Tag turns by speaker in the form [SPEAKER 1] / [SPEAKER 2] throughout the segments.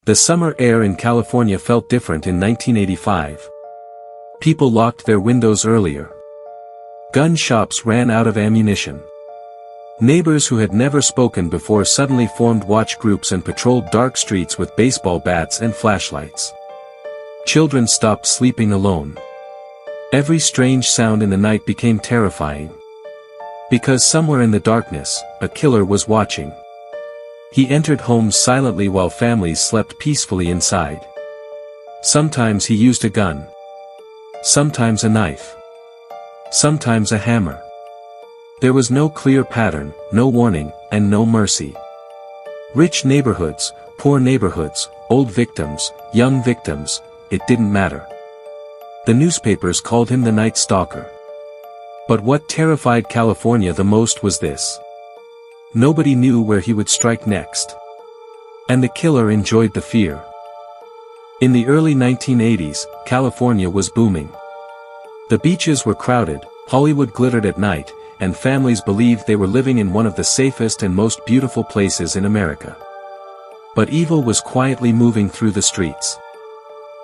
[SPEAKER 1] The summer air in California felt different in 1985. People locked their windows earlier. Gun shops ran out of ammunition. Neighbors who had never spoken before suddenly formed watch groups and patrolled dark streets with baseball bats and flashlights. Children stopped sleeping alone. Every strange sound in the night became terrifying. Because somewhere in the darkness, a killer was watching. He entered homes silently while families slept peacefully inside. Sometimes he used a gun. Sometimes a knife. Sometimes a hammer. There was no clear pattern, no warning, and no mercy. Rich neighborhoods, poor neighborhoods, old victims, young victims, it didn't matter. The newspapers called him the Night Stalker. But what terrified California the most was this. Nobody knew where he would strike next. And the killer enjoyed the fear. In the early 1980s, California was booming. The beaches were crowded, Hollywood glittered at night, and families believed they were living in one of the safest and most beautiful places in America. But evil was quietly moving through the streets.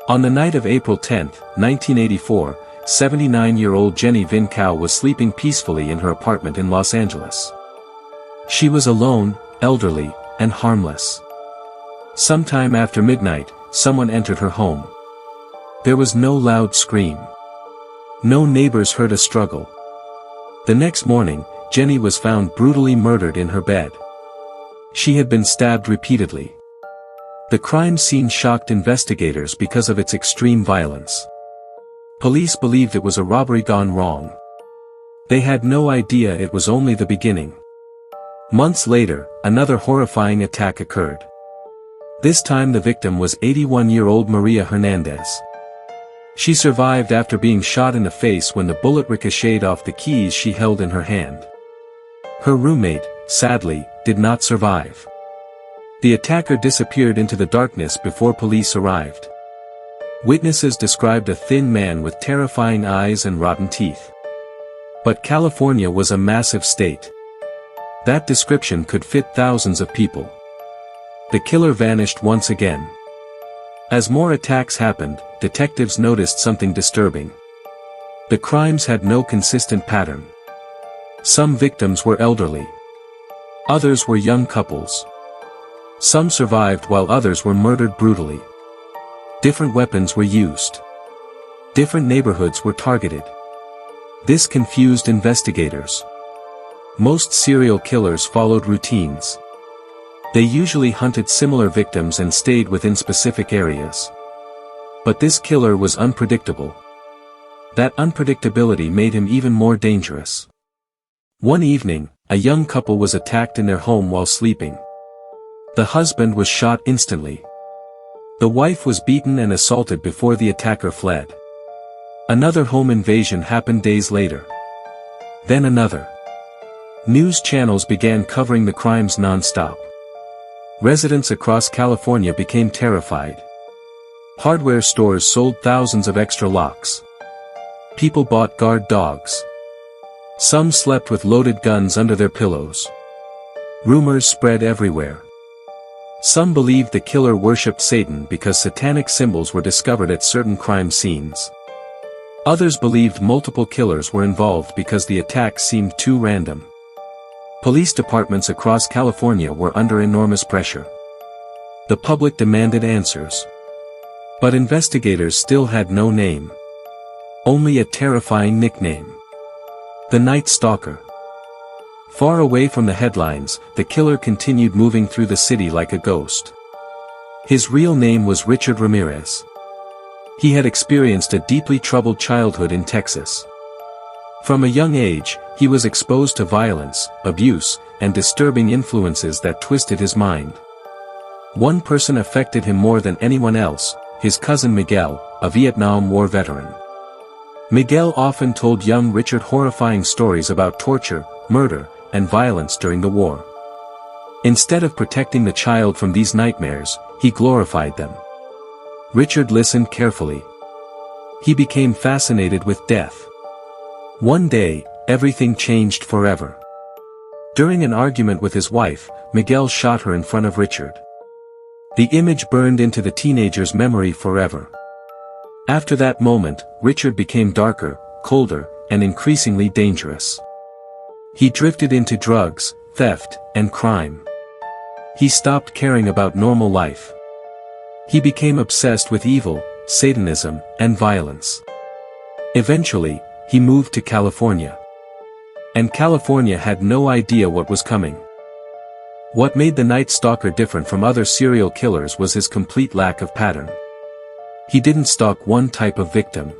[SPEAKER 1] On the night of April 10, 1984, 79-year-old Jenny Vin Cao was sleeping peacefully in her apartment in Los Angeles. She was alone, elderly, and harmless. Sometime after midnight, someone entered her home. There was no loud scream. No neighbors heard a struggle. The next morning, Jenny was found brutally murdered in her bed. She had been stabbed repeatedly. The crime scene shocked investigators because of its extreme violence. Police believed it was a robbery gone wrong. They had no idea it was only the beginning. Months later, another horrifying attack occurred. This time the victim was 81-year-old Maria Hernandez. She survived after being shot in the face when the bullet ricocheted off the keys she held in her hand. Her roommate, sadly, did not survive. The attacker disappeared into the darkness before police arrived. Witnesses described a thin man with terrifying eyes and rotten teeth. But California was a massive state. That description could fit thousands of people. The killer vanished once again. As more attacks happened, detectives noticed something disturbing. The crimes had no consistent pattern. Some victims were elderly. Others were young couples. Some survived while others were murdered brutally. Different weapons were used. Different neighborhoods were targeted. This confused investigators. Most serial killers followed routines. They usually hunted similar victims and stayed within specific areas. But this killer was unpredictable. That unpredictability made him even more dangerous. One evening, a young couple was attacked in their home while sleeping. The husband was shot instantly. The wife was beaten and assaulted before the attacker fled. Another home invasion happened days later. Then another. News channels began covering the crimes non-stop. Residents across California became terrified. Hardware stores sold thousands of extra locks. People bought guard dogs. Some slept with loaded guns under their pillows. Rumors spread everywhere. Some believed the killer worshipped Satan because satanic symbols were discovered at certain crime scenes. Others believed multiple killers were involved because the attacks seemed too random. Police departments across California were under enormous pressure. The public demanded answers. But investigators still had no name. Only a terrifying nickname. The Night Stalker. Far away from the headlines, the killer continued moving through the city like a ghost. His real name was Richard Ramirez. He had experienced a deeply troubled childhood in Texas. From a young age, he was exposed to violence, abuse, and disturbing influences that twisted his mind. One person affected him more than anyone else, his cousin Miguel, a Vietnam War veteran. Miguel often told young Richard horrifying stories about torture, murder, and violence during the war. Instead of protecting the child from these nightmares, he glorified them. Richard listened carefully. He became fascinated with death. One day, everything changed forever. During an argument with his wife, Miguel shot her in front of Richard. The image burned into the teenager's memory forever. After that moment, Richard became darker, colder, and increasingly dangerous. He drifted into drugs, theft, and crime. He stopped caring about normal life. He became obsessed with evil, Satanism, and violence. Eventually, he moved to California. And California had no idea what was coming. What made the Night Stalker different from other serial killers was his complete lack of pattern. He didn't stalk one type of victim.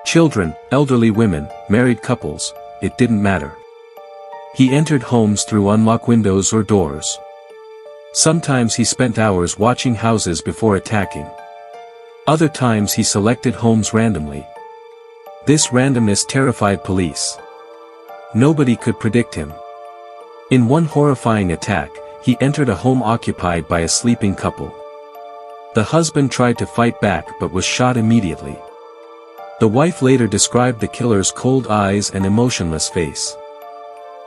[SPEAKER 1] Children, elderly women, married couples, it didn't matter. He entered homes through unlocked windows or doors. Sometimes he spent hours watching houses before attacking. Other times he selected homes randomly. This randomness terrified police. Nobody could predict him. In one horrifying attack, he entered a home occupied by a sleeping couple. The husband tried to fight back but was shot immediately. The wife later described the killer's cold eyes and emotionless face.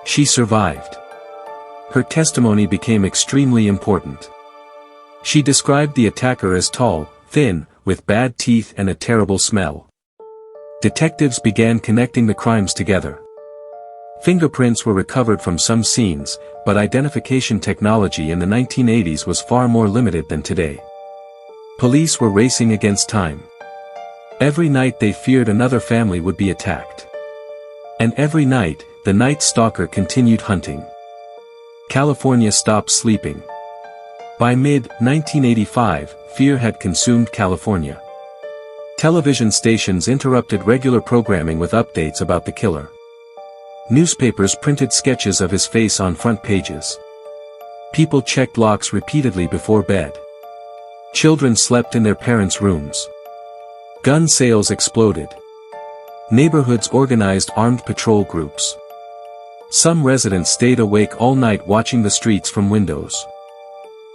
[SPEAKER 1] She survived. Her testimony became extremely important. She described the attacker as tall, thin, with bad teeth and a terrible smell. Detectives began connecting the crimes together. Fingerprints were recovered from some scenes, but identification technology in the 1980s was far more limited than today. Police were racing against time. Every night they feared another family would be attacked. And every night, the Night Stalker continued hunting. California stopped sleeping. By mid-1985, fear had consumed California. Television stations interrupted regular programming with updates about the killer. Newspapers printed sketches of his face on front pages. People checked locks repeatedly before bed. Children slept in their parents' rooms. Gun sales exploded. Neighborhoods organized armed patrol groups. Some residents stayed awake all night watching the streets from windows.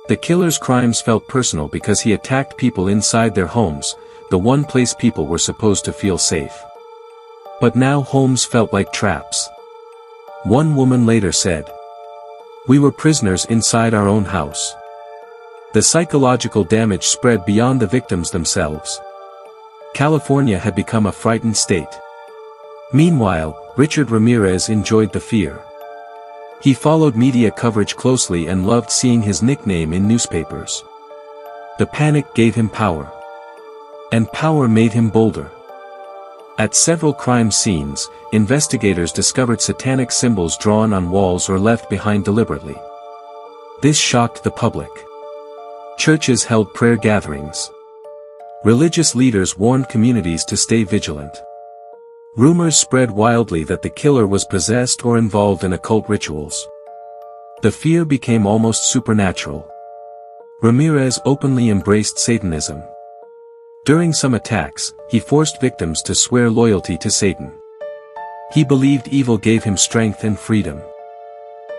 [SPEAKER 1] The killer's crimes felt personal because he attacked people inside their homes, the one place people were supposed to feel safe. But now homes felt like traps. One woman later said, "We were prisoners inside our own house." The psychological damage spread beyond the victims themselves. California had become a frightened state. Meanwhile, Richard Ramirez enjoyed the fear. He followed media coverage closely and loved seeing his nickname in newspapers. The panic gave him power. And power made him bolder. At several crime scenes, investigators discovered satanic symbols drawn on walls or left behind deliberately. This shocked the public. Churches held prayer gatherings. Religious leaders warned communities to stay vigilant. Rumors spread wildly that the killer was possessed or involved in occult rituals. The fear became almost supernatural. Ramirez openly embraced Satanism. During some attacks, he forced victims to swear loyalty to Satan. He believed evil gave him strength and freedom.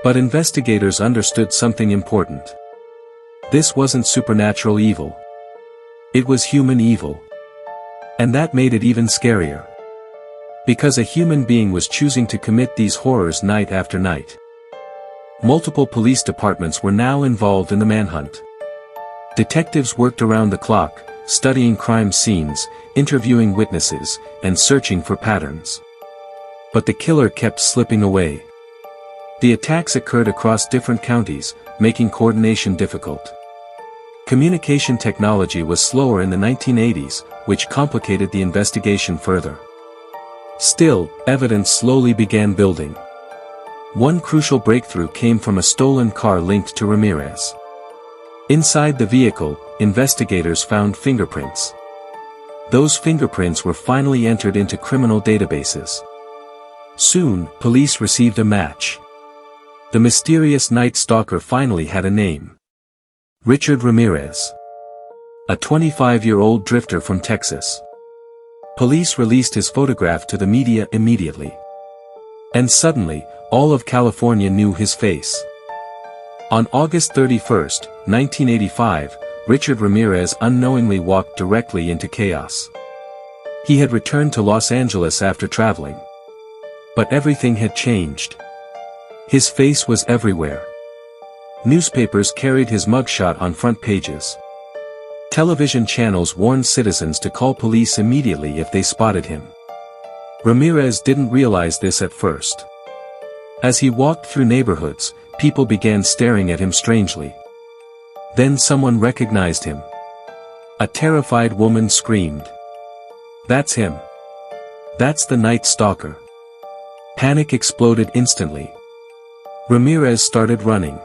[SPEAKER 1] But investigators understood something important. This wasn't supernatural evil. It was human evil. And that made it even scarier. Because a human being was choosing to commit these horrors night after night. Multiple police departments were now involved in the manhunt. Detectives worked around the clock, studying crime scenes, interviewing witnesses, and searching for patterns. But the killer kept slipping away. The attacks occurred across different counties, making coordination difficult. Communication technology was slower in the 1980s, which complicated the investigation further. Still, evidence slowly began building. One crucial breakthrough came from a stolen car linked to Ramirez. Inside the vehicle, investigators found fingerprints. Those fingerprints were finally entered into criminal databases. Soon, police received a match. The mysterious Night Stalker finally had a name. Richard Ramirez. A 25-year-old drifter from Texas. Police released his photograph to the media immediately. And suddenly, all of California knew his face. On August 31, 1985, Richard Ramirez unknowingly walked directly into chaos. He had returned to Los Angeles after traveling. But everything had changed. His face was everywhere. Newspapers carried his mugshot on front pages. Television channels warned citizens to call police immediately if they spotted him. Ramirez didn't realize this at first. As he walked through neighborhoods, people began staring at him strangely. Then someone recognized him. A terrified woman screamed. "That's him. That's the Night Stalker." Panic exploded instantly. Ramirez started running.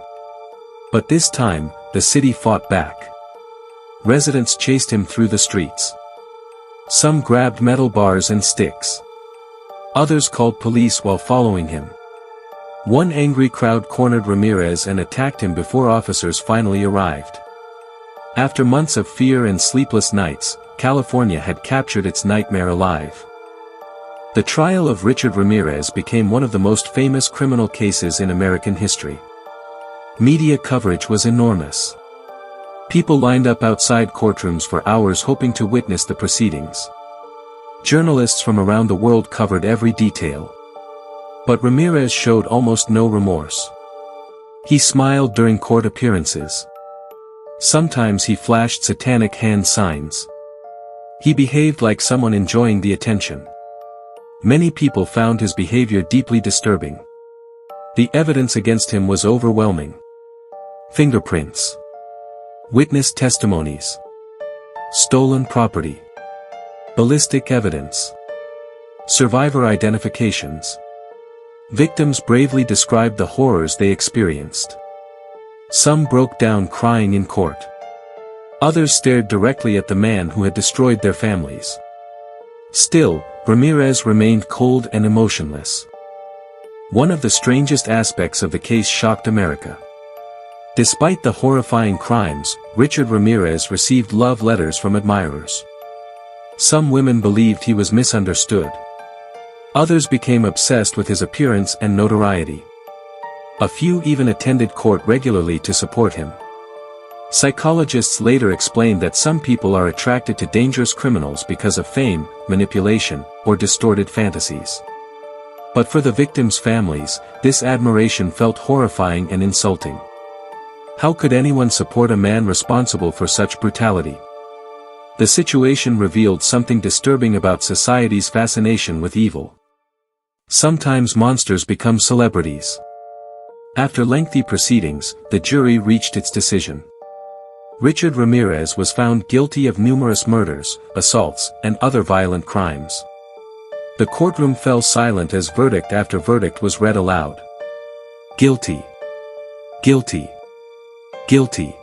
[SPEAKER 1] But this time, the city fought back. Residents chased him through the streets. Some grabbed metal bars and sticks. Others called police while following him. One angry crowd cornered Ramirez and attacked him before officers finally arrived. After months of fear and sleepless nights, California had captured its nightmare alive. The trial of Richard Ramirez became one of the most famous criminal cases in American history. Media coverage was enormous. People lined up outside courtrooms for hours hoping to witness the proceedings. Journalists from around the world covered every detail. But Ramirez showed almost no remorse. He smiled during court appearances. Sometimes he flashed satanic hand signs. He behaved like someone enjoying the attention. Many people found his behavior deeply disturbing. The evidence against him was overwhelming. Fingerprints. Witness testimonies. Stolen property. Ballistic evidence. Survivor identifications. Victims bravely described the horrors they experienced. Some broke down crying in court. Others stared directly at the man who had destroyed their families. Still, Ramirez remained cold and emotionless. One of the strangest aspects of the case shocked America. Despite the horrifying crimes, Richard Ramirez received love letters from admirers. Some women believed he was misunderstood. Others became obsessed with his appearance and notoriety. A few even attended court regularly to support him. Psychologists later explained that some people are attracted to dangerous criminals because of fame, manipulation, or distorted fantasies. But for the victims' families, this admiration felt horrifying and insulting. How could anyone support a man responsible for such brutality? The situation revealed something disturbing about society's fascination with evil. Sometimes monsters become celebrities. After lengthy proceedings, the jury reached its decision. Richard Ramirez was found guilty of numerous murders, assaults, and other violent crimes. The courtroom fell silent as verdict after verdict was read aloud. Guilty. Guilty. Guilty.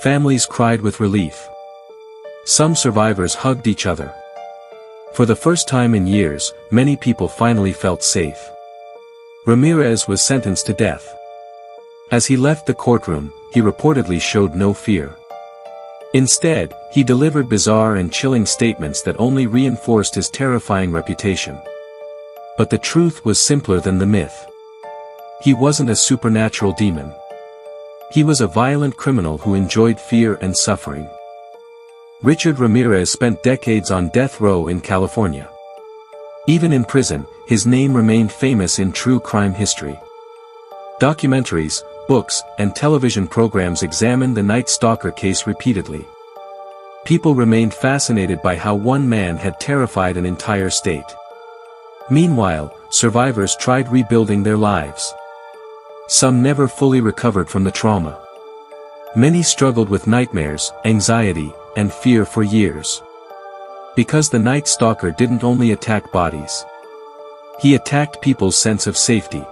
[SPEAKER 1] Families cried with relief. Some survivors hugged each other. For the first time in years, many people finally felt safe. Ramirez was sentenced to death. As he left the courtroom, he reportedly showed no fear. Instead, he delivered bizarre and chilling statements that only reinforced his terrifying reputation. But the truth was simpler than the myth. He wasn't a supernatural demon. He was a violent criminal who enjoyed fear and suffering. Richard Ramirez spent decades on death row in California. Even in prison, his name remained famous in true crime history. Documentaries, books, and television programs examined the Night Stalker case repeatedly. People remained fascinated by how one man had terrified an entire state. Meanwhile, survivors tried rebuilding their lives. Some never fully recovered from the trauma. Many struggled with nightmares, anxiety, and fear for years. Because the Night Stalker didn't only attack bodies. He attacked people's sense of safety.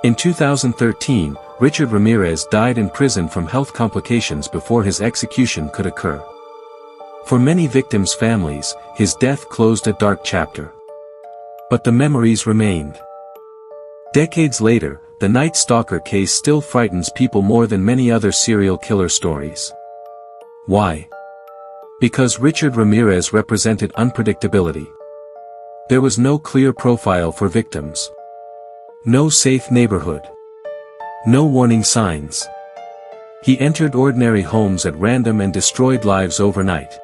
[SPEAKER 1] In 2013, Richard Ramirez died in prison from health complications before his execution could occur. For many victims' families, his death closed a dark chapter. But the memories remained. Decades later, the Night Stalker case still frightens people more than many other serial killer stories. Why? Because Richard Ramirez represented unpredictability. There was no clear profile for victims. No safe neighborhood. No warning signs. He entered ordinary homes at random and destroyed lives overnight.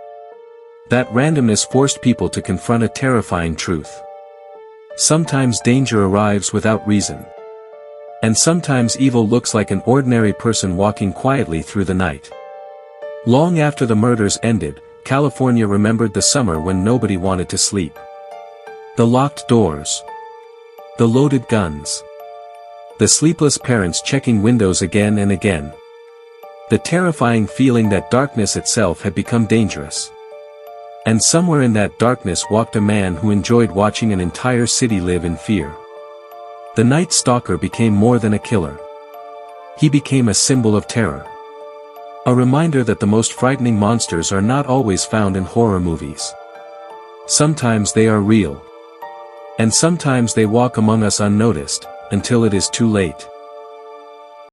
[SPEAKER 1] That randomness forced people to confront a terrifying truth. Sometimes danger arrives without reason. And sometimes evil looks like an ordinary person walking quietly through the night. Long after the murders ended, California remembered the summer when nobody wanted to sleep. The locked doors. The loaded guns. The sleepless parents checking windows again and again. The terrifying feeling that darkness itself had become dangerous. And somewhere in that darkness walked a man who enjoyed watching an entire city live in fear. The Night Stalker became more than a killer. He became a symbol of terror. A reminder that the most frightening monsters are not always found in horror movies. Sometimes they are real. And sometimes they walk among us unnoticed, until it is too late.